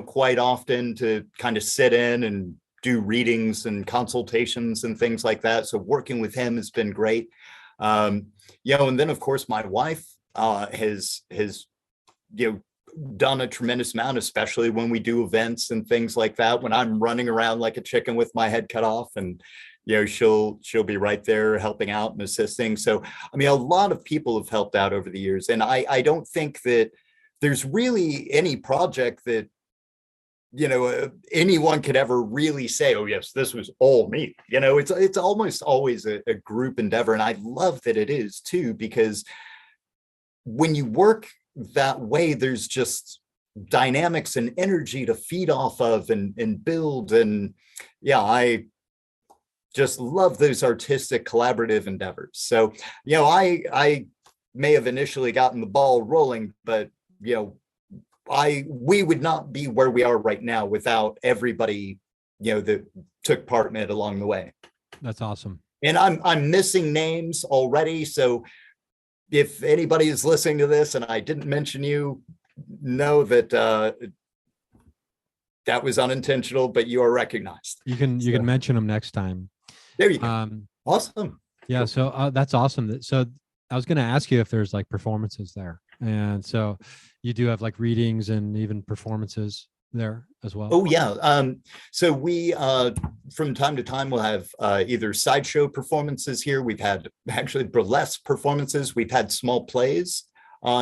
quite often to kind of sit in and do readings and consultations and things like that. So working with him has been great. And then of course my wife has done a tremendous amount, especially when we do events and things like that, when I'm running around like a chicken with my head cut off, and she'll be right there helping out and assisting. So I mean, a lot of people have helped out over the years, and I don't think that there's really any project that anyone could ever really say, oh yes, this was all me. It's almost always a group endeavor, and I love that it is too, because when you work that way, there's just dynamics and energy to feed off of and build. And I just love those artistic collaborative endeavors. So I may have initially gotten the ball rolling, but we would not be where we are right now without everybody that took part in it along the way. That's awesome. And I'm missing names already, so if anybody is listening to this and I didn't mention you, know that that was unintentional, but you are recognized. You can mention them next time. There you go. Awesome. Yeah. So that's awesome. So I was going to ask you if there's like performances there. And so you do have like readings and even performances there as well. Oh yeah. So we from time to time we'll have either sideshow performances here. We've had actually burlesque performances. We've had small plays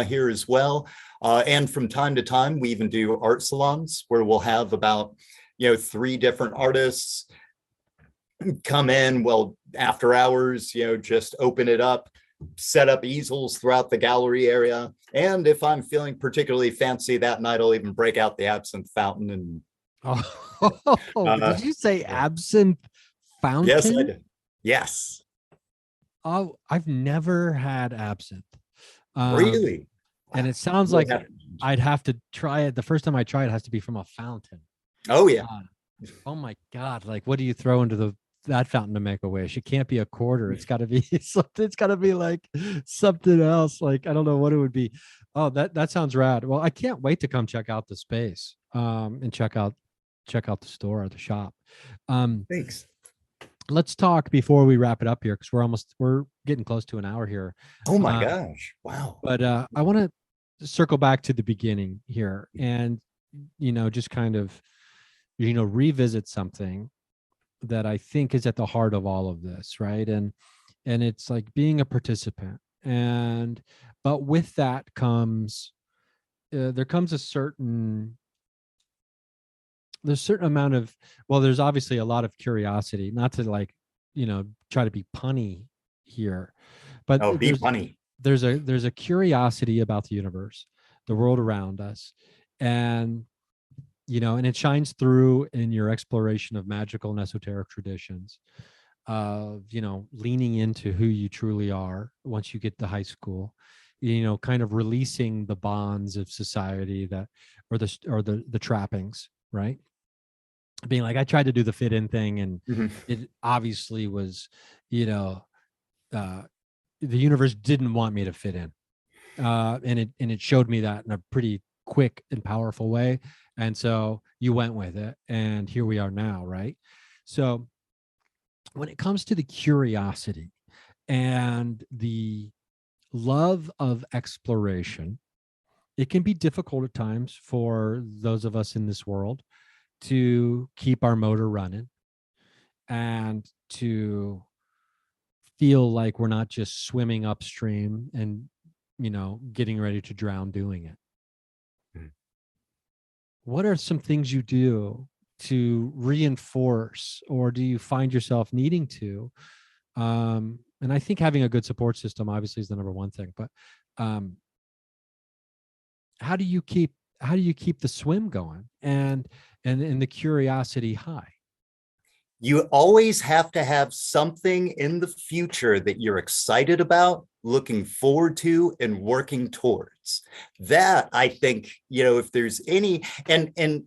here as well. And from time to time we even do art salons where we'll have about 3 different artists come in, well, after hours, just open it up, set up easels throughout the gallery area. And if I'm feeling particularly fancy that night, I'll even break out the absinthe fountain and did you say absinthe fountain? Yes, I did. Yes. Oh, I've never had absinthe. Really? And it sounds like I'd have to try it. The first time I try it has to be from a fountain. Oh yeah. Oh my God. Like, what do you throw into that fountain to make a wish? It can't be a quarter. It's got to be something. It's got to be like something else. Like, I don't know what it would be. Oh, that sounds rad. Well, I can't wait to come check out the space and check out the store or the shop. Thanks. Let's talk before we wrap it up here, because we're getting close to an hour here. Oh my gosh. Wow. But I want to circle back to the beginning here and, just kind of, revisit something that I think is at the heart of all of this. Right. And it's like being a participant. But with that comes, there comes a certain amount of, well, there's obviously a lot of curiosity, not to like, try to be punny here, but be punny. There's a curiosity about the universe, the world around us. And, and it shines through in your exploration of magical and esoteric traditions of, leaning into who you truly are once you get to high school, kind of releasing the bonds of society or the trappings, right? Being like, I tried to do the fit in thing and it obviously was, the universe didn't want me to fit in. And it showed me that in a pretty quick and powerful way. And so you went with it and here we are now. Right. So when it comes to the curiosity and the love of exploration, it can be difficult at times for those of us in this world to keep our motor running and to feel like we're not just swimming upstream and, getting ready to drown doing it. What are some things you do to reinforce, or do you find yourself needing to? And I think having a good support system obviously is the number one thing, but how do you keep the swim going and the curiosity high? You always have to have something in the future that you're excited about, looking forward to, and working towards. That, I think, if there's any, and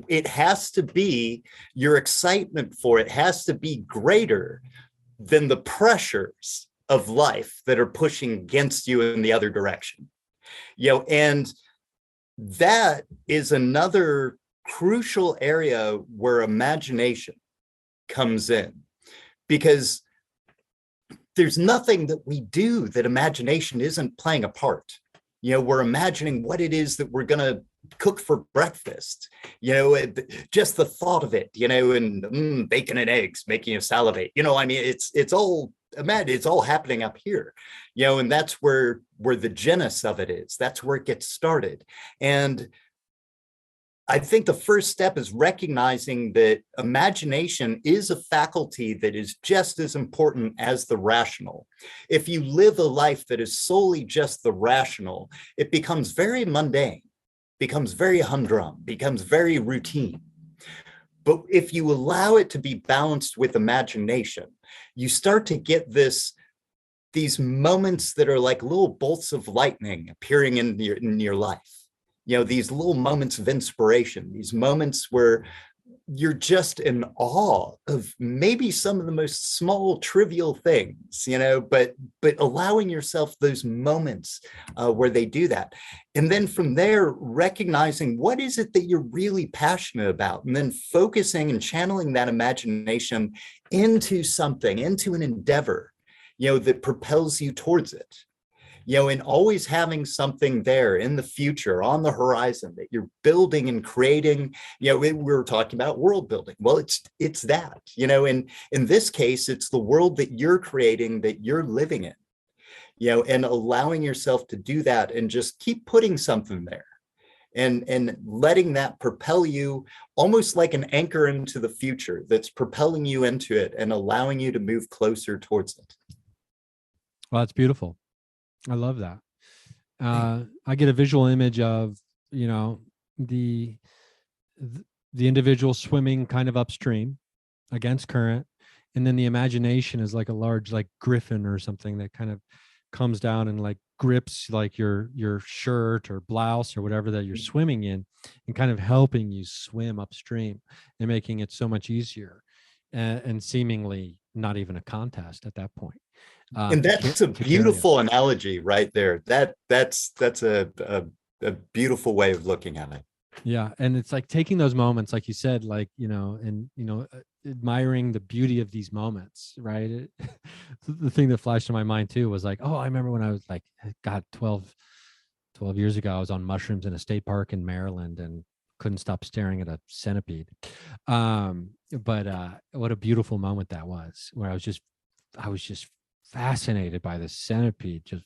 it has to be, your excitement for it has to be greater than the pressures of life that are pushing against you in the other direction. And that is another crucial area where imagination comes in, because there's nothing that we do that imagination isn't playing a part. We're imagining what it is that we're going to cook for breakfast, just the thought of it, and bacon and eggs making you salivate, it's all happening up here, and that's where the genesis of it is. That's where it gets started. And I think the first step is recognizing that imagination is a faculty that is just as important as the rational. If you live a life that is solely just the rational, it becomes very mundane, becomes very humdrum, becomes very routine. But if you allow it to be balanced with imagination, you start to get these moments that are like little bolts of lightning appearing in your life. These little moments of inspiration, these moments where you're just in awe of maybe some of the most small, trivial things, but allowing yourself those moments where they do that. And then from there, recognizing what is it that you're really passionate about, and then focusing and channeling that imagination into something, into an endeavor, that propels you towards it. And always having something there in the future on the horizon that you're building and creating. We were talking about world building. Well, it's that, in this case, it's the world that you're creating, that you're living in, and allowing yourself to do that and just keep putting something there and letting that propel you almost like an anchor into the future that's propelling you into it and allowing you to move closer towards it. Well, that's beautiful. I love that. I get a visual image of, the individual swimming kind of upstream against current. And then the imagination is like a large, like griffin or something that kind of comes down and like grips like your shirt or blouse or whatever that you're swimming in, and kind of helping you swim upstream and making it so much easier, and seemingly not even a contest at that point. And that's a beautiful analogy right there. That's a beautiful way of looking at it. Yeah. And it's like taking those moments, like you said, like, admiring the beauty of these moments, right? The thing that flashed in my mind too was like, oh, I remember when I was like, God, 12 years ago, I was on mushrooms in a state park in Maryland and couldn't stop staring at a centipede. But what a beautiful moment that was, where I was just fascinated by the centipede, just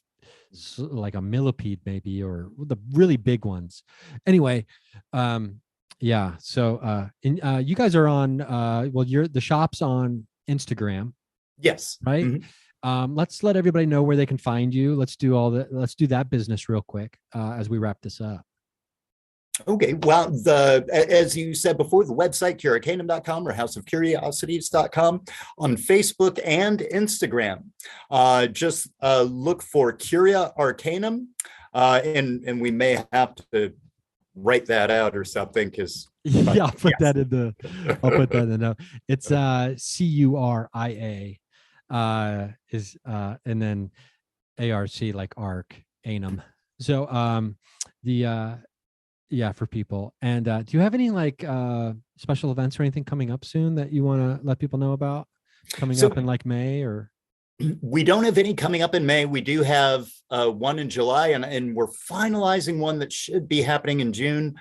like a millipede maybe, or the really big ones. Anyway, yeah. So you guys are on, the shop's on Instagram. Yes. Right. Mm-hmm. Let's let everybody know where they can find you. Let's do that business real quick as we wrap this up. Okay, well, as you said before, the website, curiaarcanum.com or houseofcuriosities.com, on Facebook and Instagram. Just look for Curia Arcanum, and we may have to write that out or something, because I'll put that in the note. It's Curia is and then ARC, like arc anum. So for people. And do you have any like special events or anything coming up soon that you want to let people know about coming up in like May? Or we don't have any coming up in May. We do have one in July, and we're finalizing one that should be happening in June.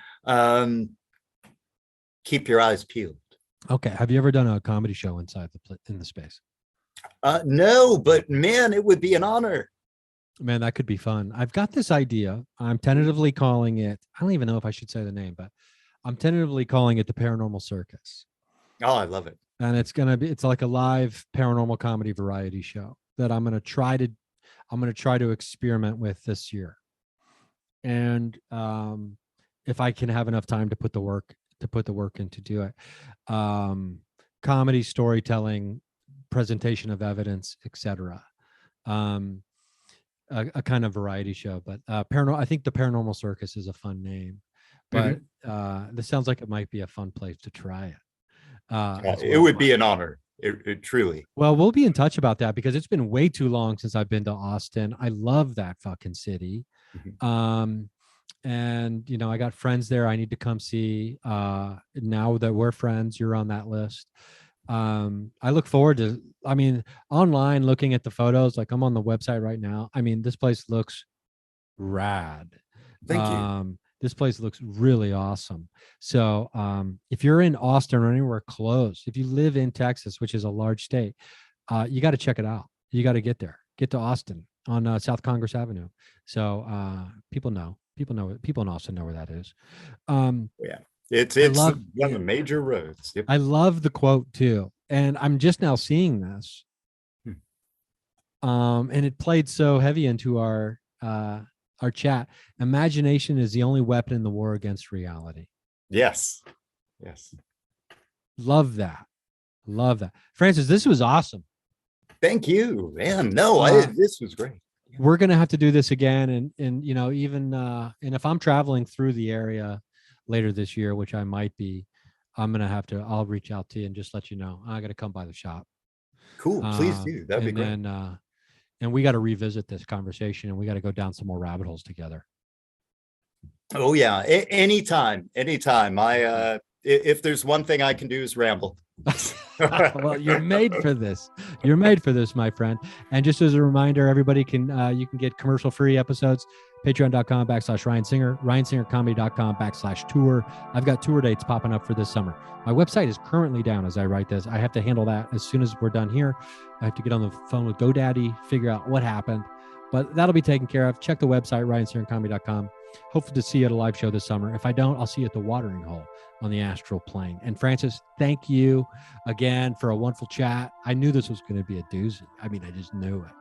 Keep your eyes peeled. Okay. Have you ever done a comedy show inside in the space? No, but man, it would be an honor. Man, that could be fun. I've got this idea. I'm tentatively calling it, I don't even know if I should say the name, but I'm tentatively calling it the Paranormal Circus. Oh, I love it. And it's like a live paranormal comedy variety show that I'm going to try to experiment with this year. And if I can have enough time to put the work in to do it. Comedy, storytelling, presentation of evidence, etc. A kind of variety show, but I think the Paranormal Circus is a fun name, but this sounds like it might be a fun place to try it. It would be an honor. It truly. Well, we'll be in touch about that, because it's been way too long since I've been to Austin. I love that fucking city. And I got friends there I need to come see. Now that we're friends, you're on that list. I look forward to, online looking at the photos, like I'm on the website right now. This place looks rad. Thank you. This place looks really awesome. So if you're in Austin or anywhere close, if you live in Texas, which is a large state, you got to check it out. You got to get to Austin on South Congress Avenue. So people in Austin know where that is. Yeah. It's one of the major roads. Yep. I love the quote too. And I'm just now seeing this. And it played so heavy into our chat. Imagination is the only weapon in the war against reality. Yes. Love that. Francis, this was awesome. Thank you, man. This was great. We're going to have to do this again. And even, and if I'm traveling through the area later this year, which I might be, I'll reach out to you and just let you know. I got to come by the shop. Cool. Please do. That'd be great. And we got to revisit this conversation, and we got to go down some more rabbit holes together. Oh yeah. Anytime. If there's one thing I can do is ramble. Well, you're made for this. You're made for this, my friend. And just as a reminder, everybody can you can get commercial-free episodes. Patreon.com/Ryan Singer, RyanSingerComedy.com/tour. I've got tour dates popping up for this summer. My website is currently down as I write this. I have to handle that as soon as we're done here. I have to get on the phone with GoDaddy, figure out what happened, but that'll be taken care of. Check the website, RyanSingerComedy.com. Hopefully to see you at a live show this summer. If I don't, I'll see you at the watering hole on the astral plane. And Francis, thank you again for a wonderful chat. I knew this was going to be a doozy. I mean, I just knew it.